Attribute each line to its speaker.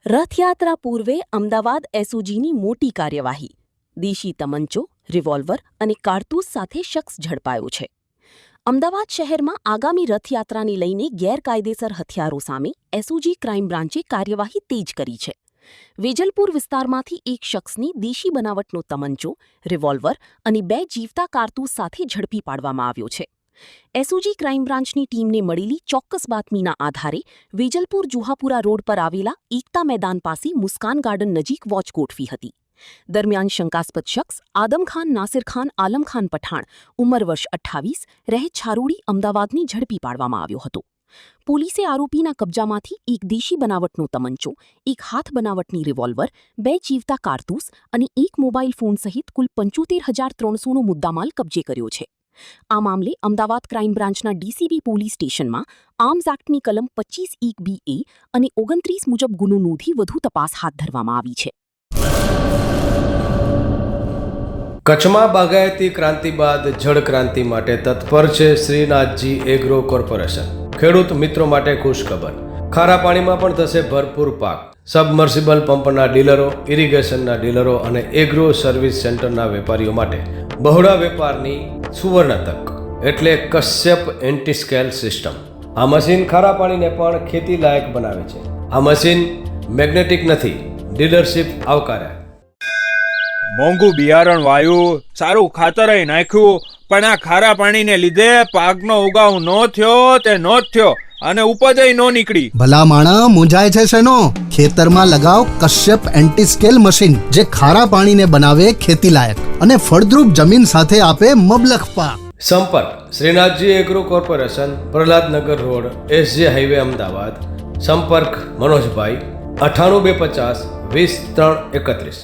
Speaker 1: રથયાત્રા પૂર્વે અમદાવાદ એસઓજીની મોટી કાર્યવાહી. દેશી તમંચો, રિવોલ્વર અને કારતૂસ સાથે શખ્સ ઝડપાયો છે. અમદાવાદ શહેરમાં આગામી રથયાત્રાને લઈને ગેરકાયદેસર હથિયારો સામે એસઓજી ક્રાઇમ બ્રાન્ચે કાર્યવાહી તેજ કરી છે. વેજલપુર વિસ્તારમાંથી એક શખ્સની દેશી બનાવટનો તમંચો, રિવોલ્વર અને 2 જીવતા કારતૂસ સાથે ઝડપી પાડવામાં આવ્યો છે. એસઓજી ક્રાઇમ બ્રાન્ચની ટીમને મળેલી ચોક્કસ બાતમીના આધારે વેજલપુર જુહાપુરા રોડ પર આવેલા એકતા મેદાન પાસે મુસ્કાન ગાર્ડન નજીક વોચ ગોઠવી હતી. દરમિયાન શંકાસ્પદ શખ્સ આદમખાન નાસિરખાન આલમખાન પઠાણ, ઉંમર વર્ષ 28, રહે છારોડી, અમદાવાદને ઝડપી પાડવામાં આવ્યો હતો. પોલીસે આરોપીના કબજામાંથી એક દેશી બનાવટનો તમંચો, એક હાથ બનાવટની રિવોલ્વર, 2 જીવતા કારતૂસ અને એક મોબાઈલ ફોન સહિત કુલ 75,300નો મુદ્દામાલ કબજે કર્યો છે. આ મામલે અમદાવાદ ક્રાઇમ બ્રાન્ચના ડીસીબી પોલીસ સ્ટેશનમાં આર્મ્સ એક્ટની કલમ 25(1)(b)(a) અને 29 મુજબ ગુનો નોંધી વધુ તપાસ હાથ ધરવામાં આવી છે.
Speaker 2: કચ્છમાં બાગાયતી ક્રાંતિ બાદ જળ ક્રાંતિ માટે તત્પર છે શ્રીનાથજી એગ્રો કોર્પોરેશન. ખેડૂત મિત્રો માટે ખુશખબર. ખારા પાણીમાં પણ થશે ભરપૂર પાક. સબમર્સિબલ પંપના ડીલરો, ઇરિગેશનના ડીલરો અને એગ્રો સર્વિસ સેન્ટરના વેપારીઓ માટે બહોળા વેપારની સુવર્ણ તક એટલે કશ્યપ એન્ટીસ્કેલ સિસ્ટમ. આ મશીન ખારા પાણીને પણ ખેતી લાયક બનાવે છે. આ મશીન મેગ્નેટિક નથી. ડીલરશીપ આવકાર્યા.
Speaker 3: મોંઘું બિયારણ વાયું, સારું ખાતરય નાખ્યું, પણ આ ખારા પાણીને લીધે પાકનો ઉગાવ નો થયો તે નો જ થયો અને ઉપજય નો નીકળી.
Speaker 4: ભલા માણા મૂંઝાય છે શેનો? ખેતરમાં લગાવ કશ્યપ એન્ટીસ્કેલ મશીન, જે ખારા પાણીને બનાવે ખેતી લાયક અને ફળદ્રુપ જમીન સાથે આપે મબલખ પાક.
Speaker 2: સંપર્ક Shrinathji agro corporation, Prahlad Nagar road, SJ highway, Ahmedabad. સંપર્ક મનોજભાઈ 98 250 20 3 31.